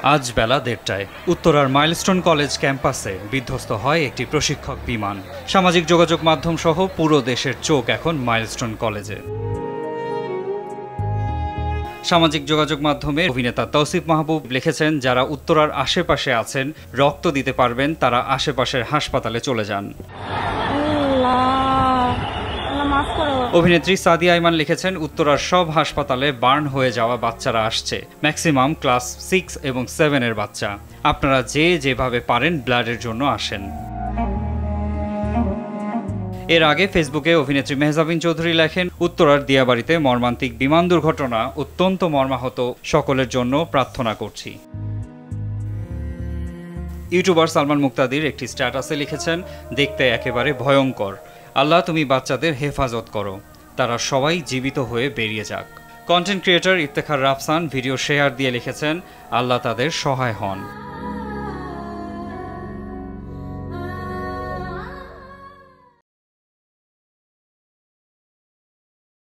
আজ বেলা ১:৩০টায় উত্তরার milestone college ক্যাম্পাসে বিধ্বস্ত হয় একটি প্রশিক্ষক বিমান। সামাজিক যোগাযোগ মাধ্যম সহ পুরো দেশের চোখ এখন মাইলস্টোন কলেজে। সামাজিক যোগাযোগ মাধ্যমে অভিনেতা তৌসিফ মাহবুব লিখেছেন, যারা উত্তরার আশেপাশে আছেন, রক্ত দিতে পারবেন, তারা আশেপাশের হাসপাতালে চলে যান। অভিনেত্রী সাদিয়া আইমান লিখেছেন, উত্তরার সব হাসপাতালে বার্ন হয়ে যাওয়া বাচ্চারা আসছে, ম্যাক্সিমাম ক্লাস 6 এবং 7 এর বাচ্চা। আপনারা যেভাবে পারেন ব্লাডের জন্য আসেন। এর আগে ফেসবুকে অভিনেত্রী মেহজাবিন চৌধুরী লেখেন, উত্তরার দিয়াবাড়িতে মর্মান্তিক বিমান দুর্ঘটনা, অত্যন্ত মর্মাহত, সকলের জন্য প্রার্থনা করছি। ইউটিউবার সালমান মুক্তাদির একটি স্ট্যাটাসে লিখেছেন, দেখতে একেবারে ভয়ঙ্কর, আল্লাহ তুমি বাচ্চাদের হেফাজত করো, তারা সবাই জীবিত হয়ে বেরিয়ে যাক। Content creator Iftekhar Rafsan video share দিয়ে লিখেছেন, আল্লাহ তাদের সহায় হন।